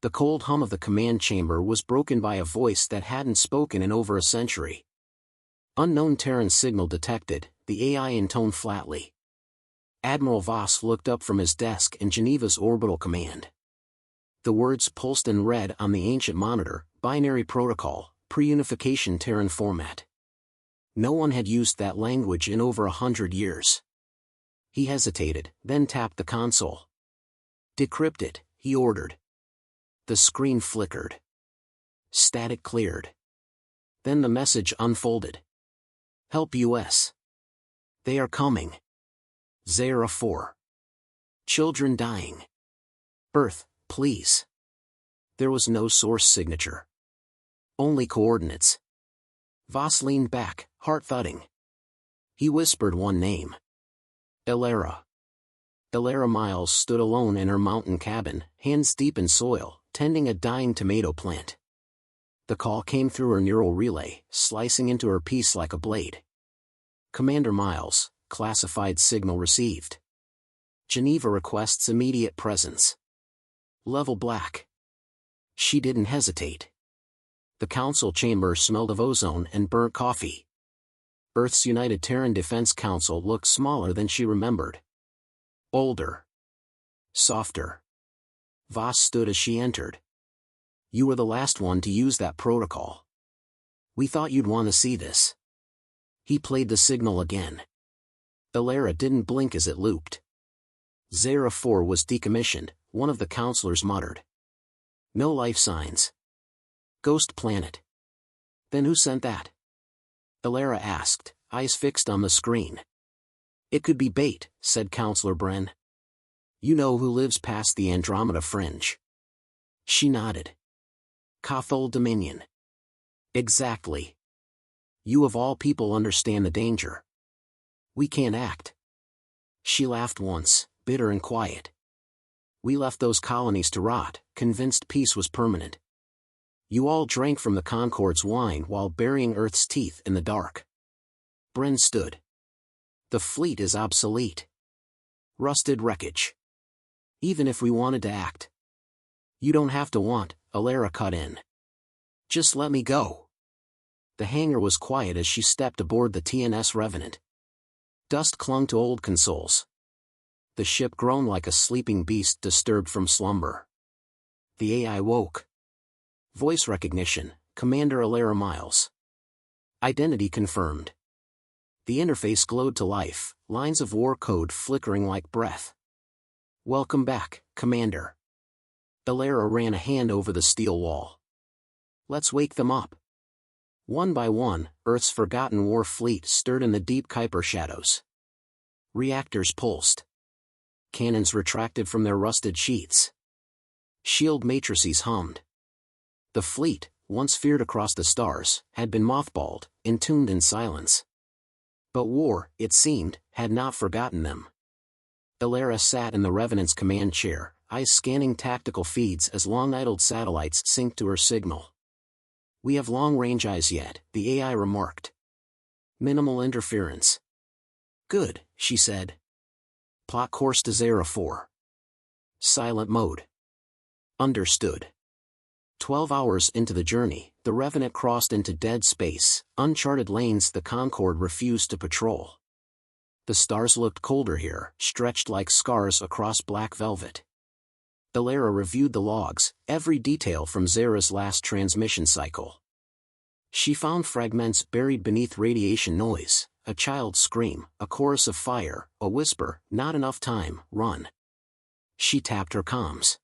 The cold hum of the command chamber was broken by a voice that hadn't spoken in over a century. Unknown Terran signal detected, the AI intoned flatly. Admiral Voss looked up from his desk in Geneva's orbital command. The words pulsed in red on the ancient monitor: binary protocol, pre-unification Terran format. No one had used that language in over 100 years. He hesitated, then tapped the console. "Decrypt it," he ordered. The screen flickered. Static cleared. Then the message unfolded. "Help US. They are coming. Zera 4. Children dying. Earth, please." There was no source signature. Only coordinates. Voss leaned back, heart thudding. He whispered one name. Elara. Elara Miles stood alone in her mountain cabin, hands deep in soil, tending a dying tomato plant. The call came through her neural relay, slicing into her piece like a blade. "Commander Miles, classified signal received. Geneva requests immediate presence. Level black." She didn't hesitate. The council chamber smelled of ozone and burnt coffee. Earth's United Terran Defense Council looked smaller than she remembered. Older. Softer. Voss stood as she entered. "You were the last one to use that protocol. We thought you'd want to see this." He played the signal again. Elara didn't blink as it looped. "Zera 4 was decommissioned," one of the counselors muttered. "No life signs. Ghost planet." "Then who sent that?" Elara asked, eyes fixed on the screen. "It could be bait," said Counselor Bren. "You know who lives past the Andromeda Fringe." She nodded. "Cathol Dominion." "Exactly. You of all people understand the danger. We can't act." She laughed once, bitter and quiet. "We left those colonies to rot, convinced peace was permanent. You all drank from the Concord's wine while burying Earth's teeth in the dark." Bren stood. "The fleet is obsolete. Rusted wreckage. Even if we wanted to act." "You don't have to want," Elara cut in. "Just let me go." The hangar was quiet as she stepped aboard the TNS Revenant. Dust clung to old consoles. The ship groaned like a sleeping beast disturbed from slumber. The AI woke. Voice recognition, Commander Elara Miles. Identity confirmed. The interface glowed to life, lines of war code flickering like breath. "Welcome back, Commander." Elara ran a hand over the steel wall. "Let's wake them up." One by one, Earth's forgotten war fleet stirred in the deep Kuiper shadows. Reactors pulsed. Cannons retracted from their rusted sheaths. Shield matrices hummed. The fleet, once feared across the stars, had been mothballed, entombed in silence. But war, it seemed, had not forgotten them. Elara sat in the Revenant's command chair, eyes scanning tactical feeds as long-idled satellites synced to her signal. "We have long-range eyes yet," the AI remarked. "Minimal interference." "Good," she said. "Plot course to Zera 4. Silent mode." "Understood." 12 hours into the journey, the Revenant crossed into dead space, uncharted lanes the Concorde refused to patrol. The stars looked colder here, stretched like scars across black velvet. Elara reviewed the logs, every detail from Zera's last transmission cycle. She found fragments buried beneath radiation noise, a child's scream, a chorus of fire, a whisper, "Not enough time, run." She tapped her comms.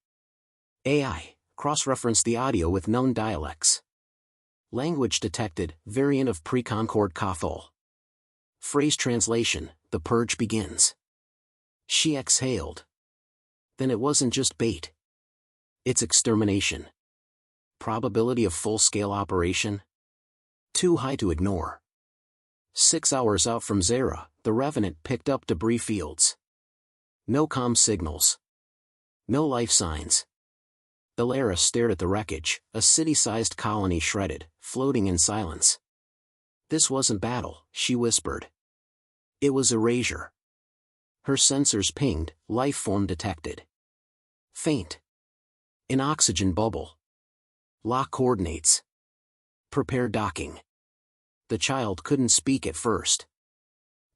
AI. Cross-reference the audio with known dialects. Language detected, variant of pre-Concorde Cathol. Phrase translation, "The purge begins." She exhaled. Then it wasn't just bait. It's extermination. Probability of full-scale operation? Too high to ignore. 6 hours out from Zera, the Revenant picked up debris fields. No comm signals. No life signs. Elara stared at the wreckage, a city-sized colony shredded, floating in silence. "This wasn't battle," she whispered. "It was erasure." Her sensors pinged, life form detected. Faint. An oxygen bubble. Lock coordinates. Prepare docking. The child couldn't speak at first.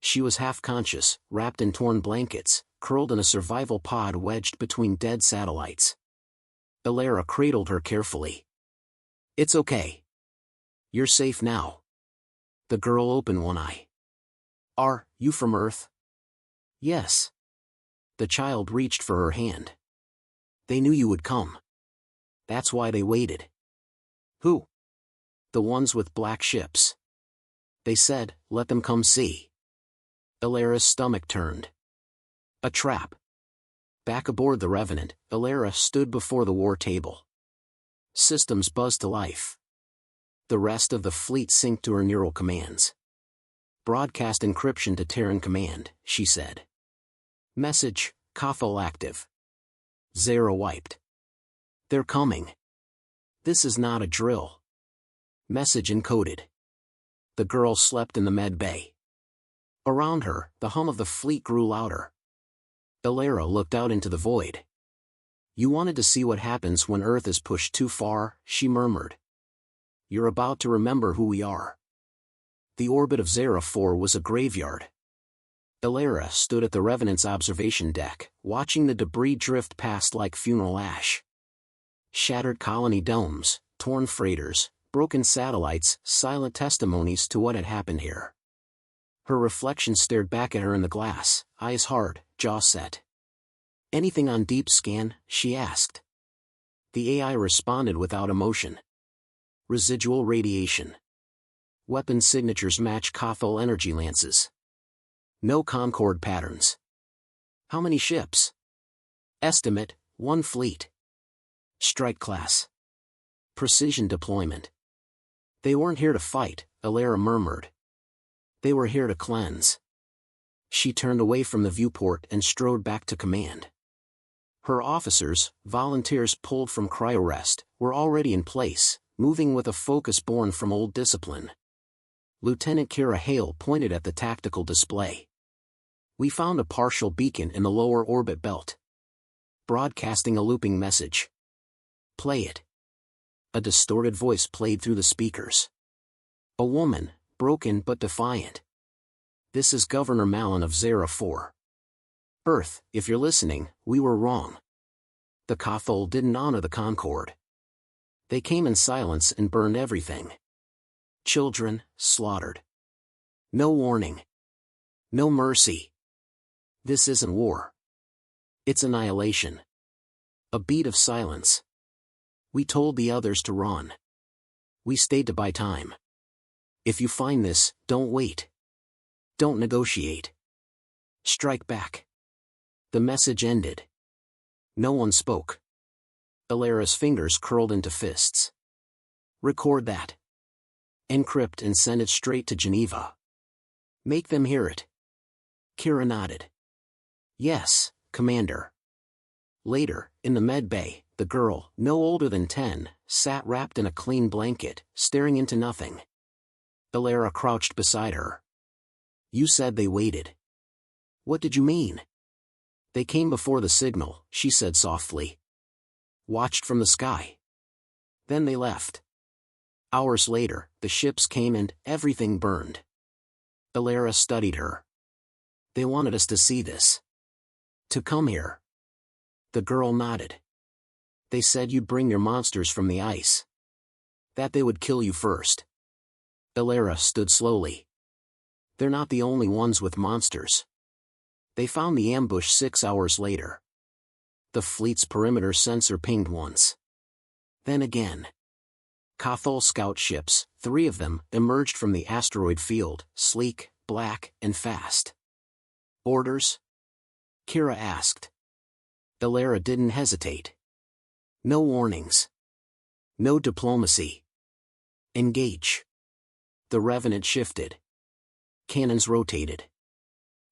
She was half-conscious, wrapped in torn blankets, curled in a survival pod wedged between dead satellites. Alara cradled her carefully. "It's okay. You're safe now." The girl opened one eye. "Are you from Earth?" "Yes." The child reached for her hand. "They knew you would come. That's why they waited." "Who?" "The ones with black ships. They said, let them come see." Alara's stomach turned. A trap. Back aboard the Revenant, Alara stood before the war table. Systems buzzed to life. The rest of the fleet synced to her neural commands. "Broadcast encryption to Terran Command," she said. "Message, Cathol active. Zara wiped. They're coming. This is not a drill." Message encoded. The girl slept in the med bay. Around her, the hum of the fleet grew louder. Alara looked out into the void. "You wanted to see what happens when Earth is pushed too far," she murmured. "You're about to remember who we are." The orbit of Zara 4 was a graveyard. Alara stood at the Revenant's observation deck, watching the debris drift past like funeral ash. Shattered colony domes, torn freighters, broken satellites, silent testimonies to what had happened here. Her reflection stared back at her in the glass, eyes hard, jaw set. "Anything on deep scan?" she asked. The AI responded without emotion. "Residual radiation. Weapon signatures match Cathol energy lances. No Concord patterns." "How many ships?" "Estimate, 1 fleet. Strike class. Precision deployment." "They weren't here to fight," Alara murmured. "They were here to cleanse." She turned away from the viewport and strode back to command. Her officers, volunteers pulled from cryorest, were already in place, moving with a focus born from old discipline. Lieutenant Kira Hale pointed at the tactical display. "We found a partial beacon in the lower orbit belt. Broadcasting a looping message." "Play it." A distorted voice played through the speakers. A woman, broken but defiant. "This is Governor Malin of Zara 4. Earth, if you're listening, we were wrong. The Cathol didn't honor the Concord. They came in silence and burned everything. Children, slaughtered. No warning. No mercy. This isn't war. It's annihilation." A beat of silence. "We told the others to run. We stayed to buy time. If you find this, don't wait. Don't negotiate. Strike back." The message ended. No one spoke. Alara's fingers curled into fists. "Record that. Encrypt and send it straight to Geneva. Make them hear it." Kira nodded. "Yes, Commander." Later, in the med bay, the girl, no older than 10, sat wrapped in a clean blanket, staring into nothing. Alara crouched beside her. "You said they waited. What did you mean?" "They came before the signal," she said softly. "Watched from the sky. Then they left. Hours later, the ships came and everything burned." Alara studied her. "They wanted us to see this. To come here." The girl nodded. "They said you'd bring your monsters from the ice. That they would kill you first." Alara stood slowly. "They're not the only ones with monsters. They found the ambush 6 hours later. The fleet's perimeter sensor pinged once. Then again. Cathol scout ships, 3 of them, emerged from the asteroid field, sleek, black, and fast. "Orders?" Kira asked. Alara didn't hesitate. "No warnings. No diplomacy. Engage." The Revenant shifted. Cannons rotated.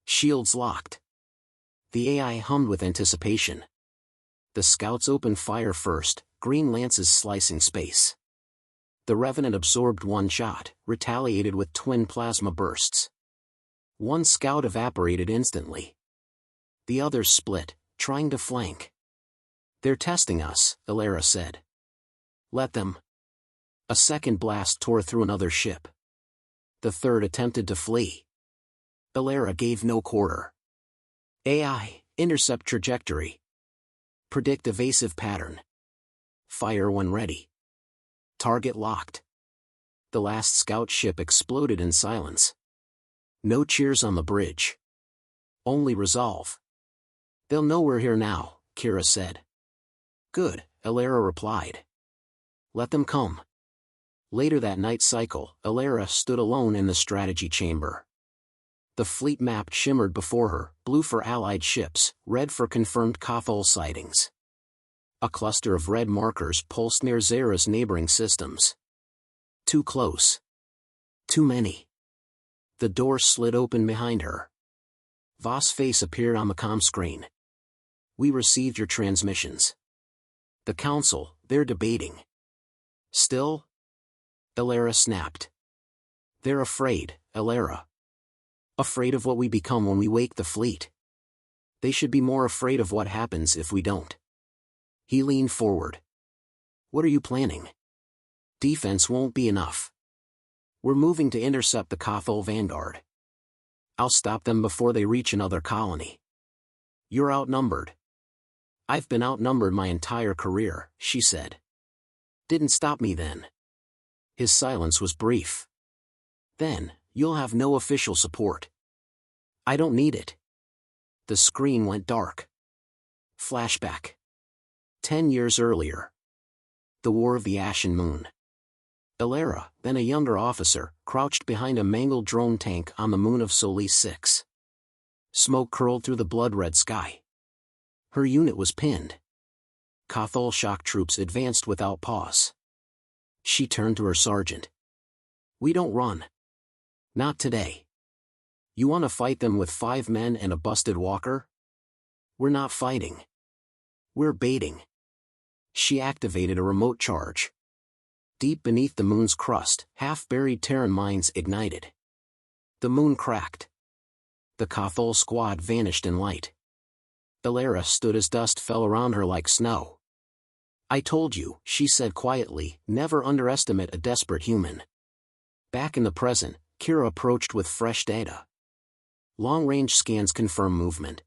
Shields locked. The AI hummed with anticipation. The scouts opened fire first, green lances slicing space. The Revenant absorbed 1 shot, retaliated with twin plasma bursts. 1 scout evaporated instantly. The others split, trying to flank. They're testing us, Alara said. Let them. A second blast tore through another ship. The third attempted to flee. Alara gave no quarter. AI, intercept trajectory. Predict evasive pattern. Fire when ready. Target locked. The last scout ship exploded in silence. No cheers on the bridge. Only resolve. They'll know we're here now, Kira said. Good, Alara replied. Let them come. Later that night cycle, Alara stood alone in the strategy chamber. The fleet map shimmered before her, blue for Allied ships, red for confirmed Cathol sightings. A cluster of red markers pulsed near Zara's neighboring systems. Too close. Too many. The door slid open behind her. Voss' face appeared on the comm screen. We received your transmissions. The Council, they're debating. Still? Alara snapped. They're afraid, Alara. Afraid of what we become when we wake the fleet. They should be more afraid of what happens if we don't. He leaned forward. What are you planning? Defense won't be enough. We're moving to intercept the Cathol Vanguard. I'll stop them before they reach another colony. You're outnumbered. I've been outnumbered my entire career, she said. Didn't stop me then. His silence was brief. Then, you'll have no official support. I don't need it. The screen went dark. Flashback. 10 years earlier. The War of the Ashen Moon. Alara, then a younger officer, crouched behind a mangled drone tank on the moon of Solis 6. Smoke curled through the blood-red sky. Her unit was pinned. Cathol shock troops advanced without pause. She turned to her sergeant. We don't run. Not today. You want to fight them with 5 men and a busted walker? We're not fighting. We're baiting. She activated a remote charge. Deep beneath the moon's crust, half-buried Terran mines ignited. The moon cracked. The Cathol squad vanished in light. Alara stood as dust fell around her like snow. I told you, she said quietly, never underestimate a desperate human. Back in the present, Kira approached with fresh data. Long-range scans confirm movement.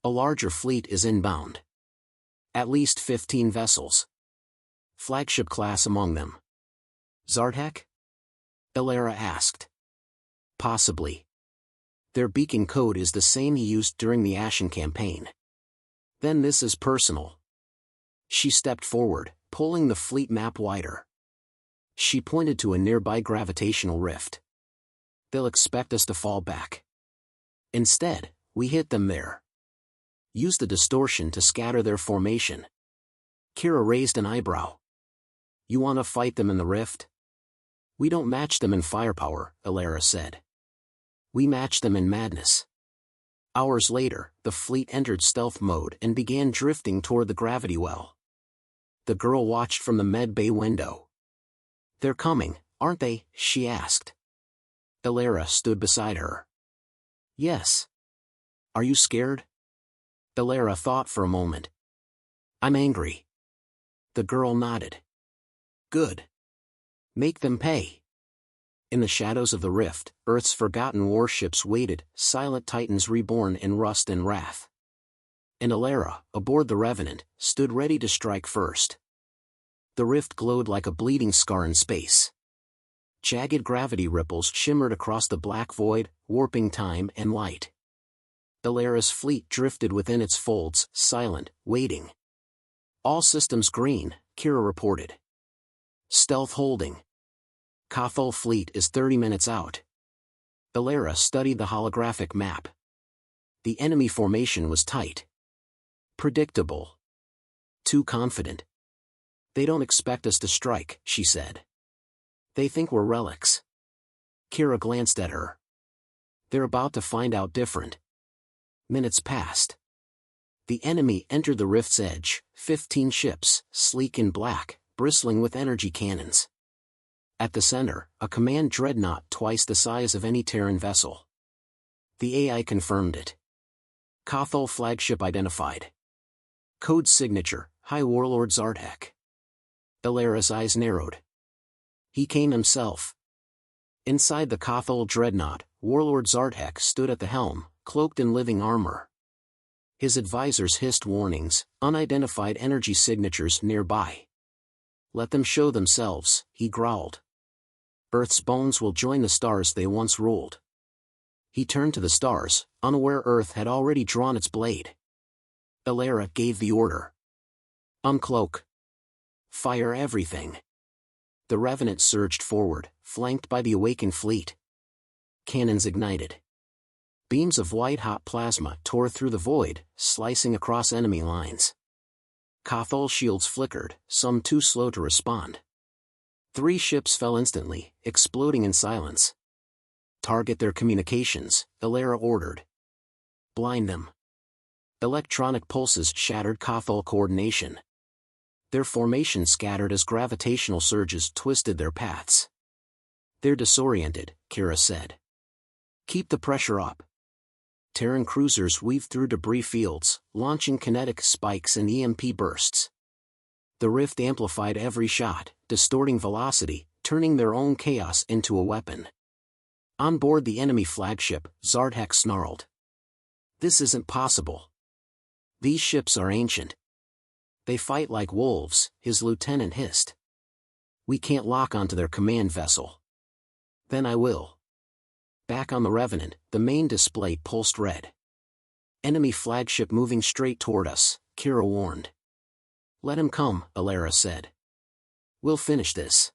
A larger fleet is inbound. At least 15 vessels. Flagship class among them. Zartek? Alara asked. Possibly. Their beacon code is the same he used during the Ashen campaign. Then this is personal. She stepped forward, pulling the fleet map wider. She pointed to a nearby gravitational rift. They'll expect us to fall back. Instead, we hit them there. Use the distortion to scatter their formation. Kira raised an eyebrow. You want to fight them in the rift? We don't match them in firepower, Alara said. We match them in madness. Hours later, the fleet entered stealth mode and began drifting toward the gravity well. The girl watched from the med bay window. They're coming, aren't they? She asked. Alara stood beside her. Yes. Are you scared? Alara thought for a moment. I'm angry. The girl nodded. Good. Make them pay. In the shadows of the rift, Earth's forgotten warships waited, silent titans reborn in rust and wrath. And Alara, aboard the Revenant, stood ready to strike first. The rift glowed like a bleeding scar in space. Jagged gravity ripples shimmered across the black void, warping time and light. Alara's fleet drifted within its folds, silent, waiting. All systems green, Kira reported. Stealth holding. Cathol fleet is 30 minutes out. Alara studied the holographic map. The enemy formation was tight. Predictable. Too confident. They don't expect us to strike, she said. They think we're relics. Kira glanced at her. They're about to find out different. Minutes passed. The enemy entered the rift's edge, 15 ships, sleek in black, bristling with energy cannons. At the center, a command dreadnought twice the size of any Terran vessel. The AI confirmed it. Cathol flagship identified. Code signature, High Warlord Zartek. Ilara's eyes narrowed. He came himself. Inside the Kothol dreadnought, Warlord Zartek stood at the helm, cloaked in living armor. His advisors hissed warnings, unidentified energy signatures nearby. Let them show themselves, he growled. Earth's bones will join the stars they once ruled. He turned to the stars, unaware Earth had already drawn its blade. Ilara gave the order. Uncloak. Fire everything. The Revenant surged forward, flanked by the Awakened fleet. Cannons ignited. Beams of white-hot plasma tore through the void, slicing across enemy lines. Kothol shields flickered, some too slow to respond. 3 ships fell instantly, exploding in silence. Target their communications, Ilara ordered. Blind them. Electronic pulses shattered Kothol coordination. Their formation scattered as gravitational surges twisted their paths. They're disoriented, Kira said. Keep the pressure up. Terran cruisers weaved through debris fields, launching kinetic spikes and EMP bursts. The rift amplified every shot, distorting velocity, turning their own chaos into a weapon. On board the enemy flagship, Zartek snarled. This isn't possible. These ships are ancient. They fight like wolves, his lieutenant hissed. We can't lock onto their command vessel. Then I will. Back on the Revenant, the main display pulsed red. Enemy flagship moving straight toward us, Kira warned. Let him come, Ilara said. We'll finish this.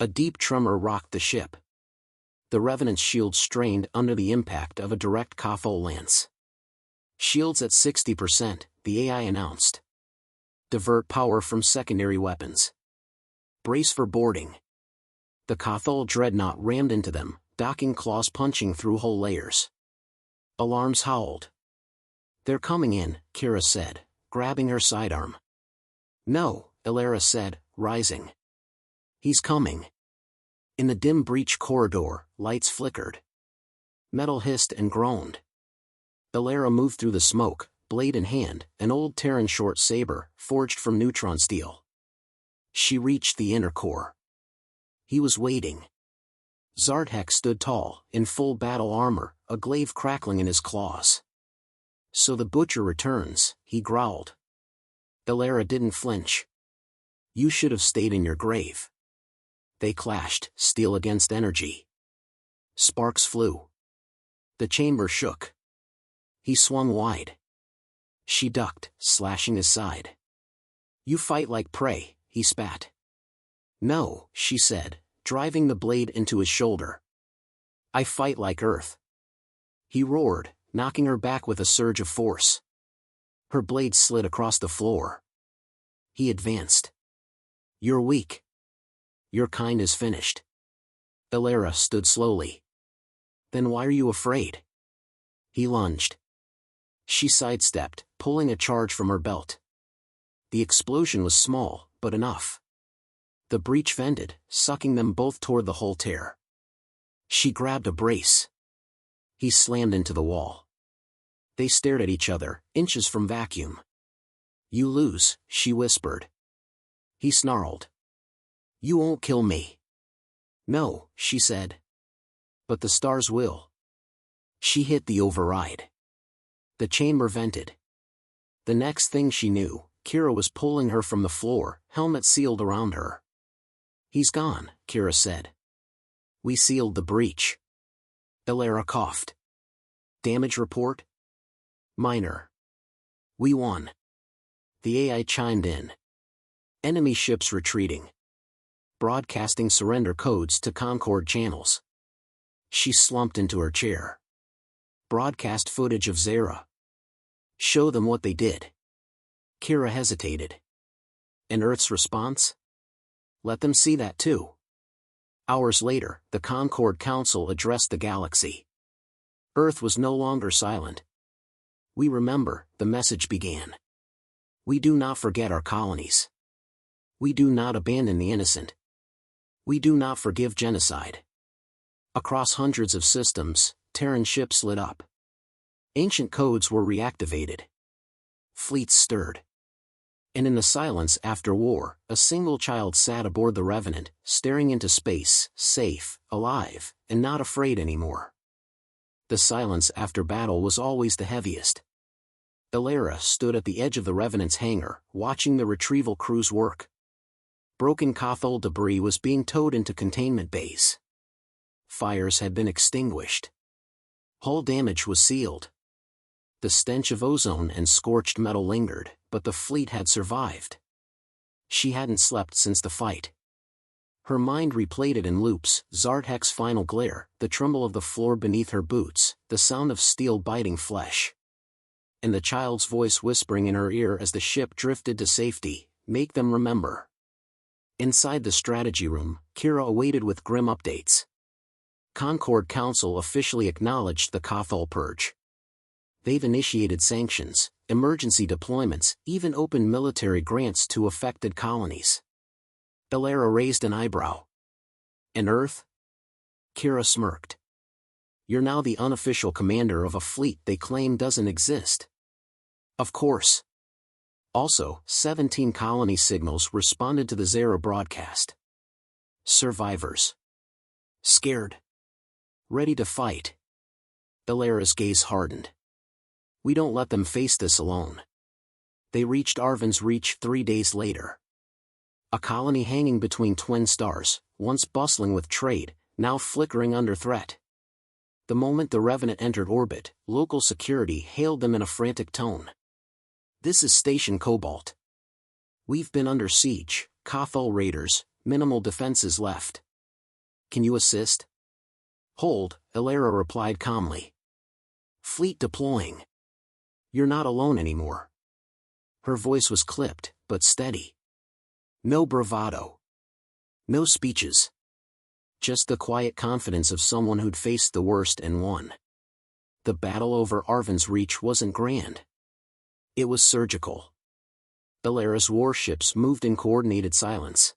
A deep tremor rocked the ship. The Revenant's shields strained under the impact of a direct Kothol lance. Shields at 60%, the AI announced. Divert power from secondary weapons. Brace for boarding. The Kothol dreadnought rammed into them, docking claws punching through hull layers. Alarms howled. They're coming in, Kira said, grabbing her sidearm. No, Ilara said, rising. He's coming. In the dim breach corridor, lights flickered. Metal hissed and groaned. Ilara moved through the smoke, blade in hand, an old Terran short saber, forged from neutron steel. She reached the inner core. He was waiting. Zartek stood tall, in full battle armor, a glaive crackling in his claws. So the butcher returns, he growled. Ilara didn't flinch. You should have stayed in your grave. They clashed, steel against energy. Sparks flew. The chamber shook. He swung wide. She ducked, slashing his side. You fight like prey, he spat. No, she said, driving the blade into his shoulder. I fight like Earth. He roared, knocking her back with a surge of force. Her blade slid across the floor. He advanced. You're weak. Your kind is finished. Ilara stood slowly. Then why are you afraid? He lunged. She sidestepped, pulling a charge from her belt. The explosion was small, but enough. The breach vented, sucking them both toward the hull tear. She grabbed a brace. He slammed into the wall. They stared at each other, inches from vacuum. You lose, she whispered. He snarled. You won't kill me. No, she said. But the stars will. She hit the override. The chamber vented. The next thing she knew, Kira was pulling her from the floor, helmet sealed around her. He's gone, Kira said. We sealed the breach. Ilara coughed. Damage report? Minor. We won. The AI chimed in. Enemy ships retreating. Broadcasting surrender codes to Concord channels. She slumped into her chair. Broadcast footage of Zara. Show them what they did. Kira hesitated. And Earth's response? Let them see that too. Hours later, the Concord Council addressed the galaxy. Earth was no longer silent. We remember, the message began. We do not forget our colonies. We do not abandon the innocent. We do not forgive genocide. Across hundreds of systems, Terran ships lit up. Ancient codes were reactivated. Fleets stirred. And in the silence after war, a single child sat aboard the Revenant, staring into space, safe, alive, and not afraid anymore. The silence after battle was always the heaviest. Alara stood at the edge of the Revenant's hangar, watching the retrieval crews work. Broken Cathol debris was being towed into containment bays. Fires had been extinguished. Hull damage was sealed. The stench of ozone and scorched metal lingered, but the fleet had survived. She hadn't slept since the fight. Her mind replayed it in loops: Zartek's final glare, the tremble of the floor beneath her boots, the sound of steel biting flesh. And the child's voice whispering in her ear as the ship drifted to safety, "Make them remember." Inside the strategy room, Kira awaited with grim updates. Concord Council officially acknowledged the Cathol purge. They've initiated sanctions, emergency deployments, even opened military grants to affected colonies. Alara raised an eyebrow. "And Earth?" Kira smirked. "You're now the unofficial commander of a fleet they claim doesn't exist." "Of course." Also, 17 colony signals responded to the Zera broadcast. Survivors. Scared. Ready to fight. Alara's gaze hardened. "We don't let them face this alone." They reached Arvin's Reach 3 days later. A colony hanging between twin stars, once bustling with trade, now flickering under threat. The moment the Revenant entered orbit, local security hailed them in a frantic tone. "This is Station Cobalt. We've been under siege, Cathol raiders, minimal defenses left. Can you assist?" "Hold," Alara replied calmly. "Fleet deploying. You're not alone anymore." Her voice was clipped, but steady. No bravado. No speeches. Just the quiet confidence of someone who'd faced the worst and won. The battle over Arvin's Reach wasn't grand. It was surgical. Alara's warships moved in coordinated silence.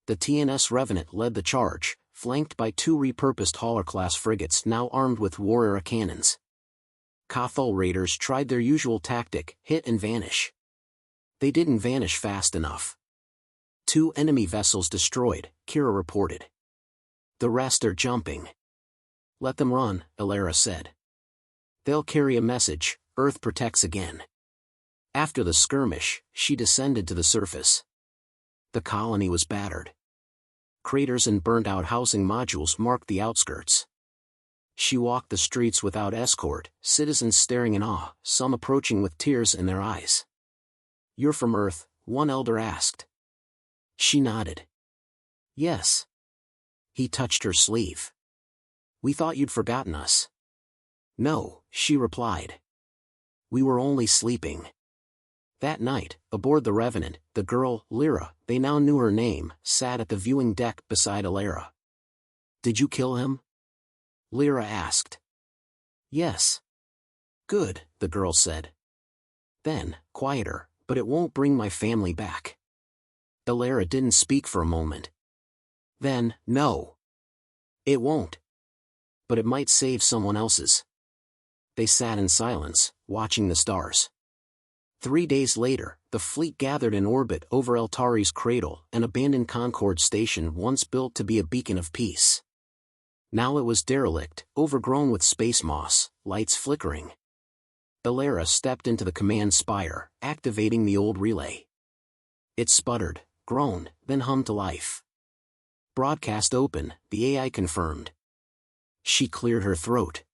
The TNS Revenant led the charge, flanked by 2 repurposed Hauler-class frigates now armed with War-era cannons. Cathol raiders tried their usual tactic: hit and vanish. They didn't vanish fast enough. 2 enemy vessels destroyed, Kira reported. "The rest are jumping." "Let them run," Alara said. "They'll carry a message: Earth protects again." After the skirmish, she descended to the surface. The colony was battered. Craters and burnt-out housing modules marked the outskirts. She walked the streets without escort, citizens staring in awe, some approaching with tears in their eyes. "You're from Earth?" one elder asked. She nodded. "Yes." He touched her sleeve. "We thought you'd forgotten us." "No," she replied. "We were only sleeping." That night, aboard the Revenant, the girl, Lyra, they now knew her name, sat at the viewing deck beside Alara. "Did you kill him?" Lyra asked. "Yes." "Good," the girl said. Then, quieter, "But it won't bring my family back." Alara didn't speak for a moment. Then, "No. It won't. But it might save someone else's." They sat in silence, watching the stars. 3 days later, the fleet gathered in orbit over Eltari's cradle, an abandoned Concord station once built to be a beacon of peace. Now it was derelict, overgrown with space moss, lights flickering. Alara stepped into the command spire, activating the old relay. It sputtered, groaned, then hummed to life. "Broadcast open," the AI confirmed. She cleared her throat.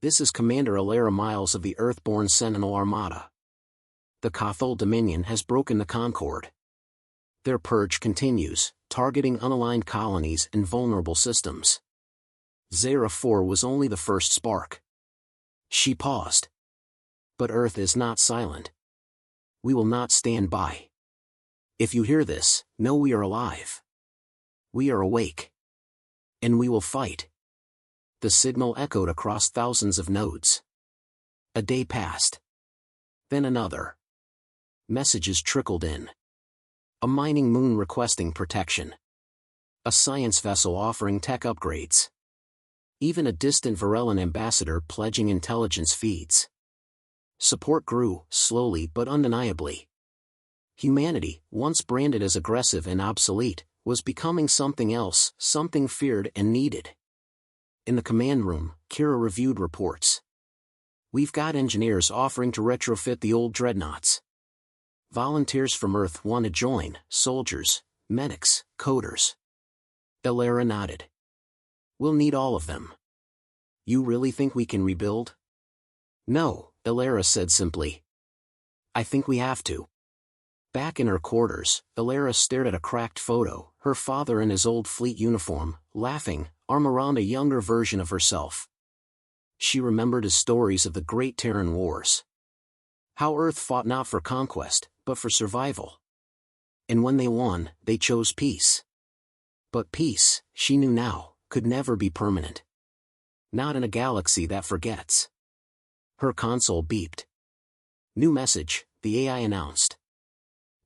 "This is Commander Alara Miles of the Earthborn Sentinel Armada. The Cathol Dominion has broken the Concord. Their purge continues, targeting unaligned colonies and vulnerable systems. Zera 4 was only the first spark." She paused. "But Earth is not silent. We will not stand by. If you hear this, know we are alive. We are awake. And we will fight." The signal echoed across thousands of nodes. A day passed. Then another. Messages trickled in. A mining moon requesting protection. A science vessel offering tech upgrades. Even a distant Varellan ambassador pledging intelligence feeds. Support grew, slowly but undeniably. Humanity, once branded as aggressive and obsolete, was becoming something else, something feared and needed. In the command room, Kira reviewed reports. "We've got engineers offering to retrofit the old dreadnoughts. Volunteers from Earth want to join, soldiers, medics, coders." Elara nodded. "We'll need all of them." "You really think we can rebuild?" "No," Elara said simply. "I think we have to." Back in her quarters, Elara stared at a cracked photo, her father in his old fleet uniform, laughing, arm around a younger version of herself. She remembered his stories of the Great Terran Wars. How Earth fought not for conquest, but for survival. And when they won, they chose peace. But peace, she knew now, could never be permanent. Not in a galaxy that forgets. Her console beeped. "New message," the AI announced.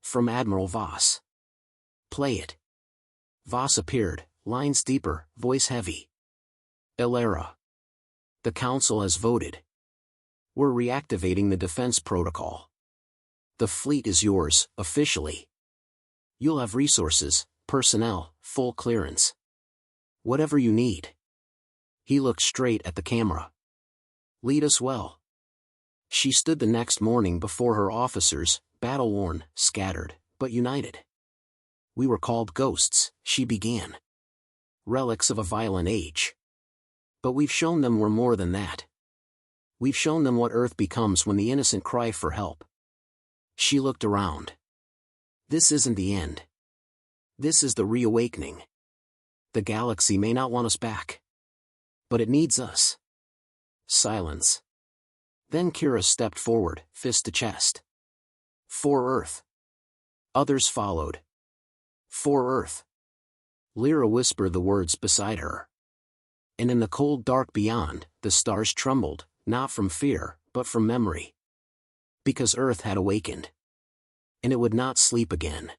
"From Admiral Voss." "Play it." Voss appeared, lines deeper, voice heavy. "Elara. The Council has voted. We're reactivating the defense protocol. The fleet is yours, officially. You'll have resources, personnel, full clearance. Whatever you need." He looked straight at the camera. "Lead us well." She stood the next morning before her officers, battle-worn, scattered, but united. "We were called ghosts," she began. "Relics of a violent age. But we've shown them we're more than that. We've shown them what Earth becomes when the innocent cry for help." She looked around. "This isn't the end. This is the reawakening. The galaxy may not want us back. But it needs us." Silence. Then Kira stepped forward, fist to chest. "For Earth." Others followed. "For Earth." Lyra whispered the words beside her. And in the cold dark beyond, the stars trembled, not from fear, but from memory. Because Earth had awakened. And it would not sleep again.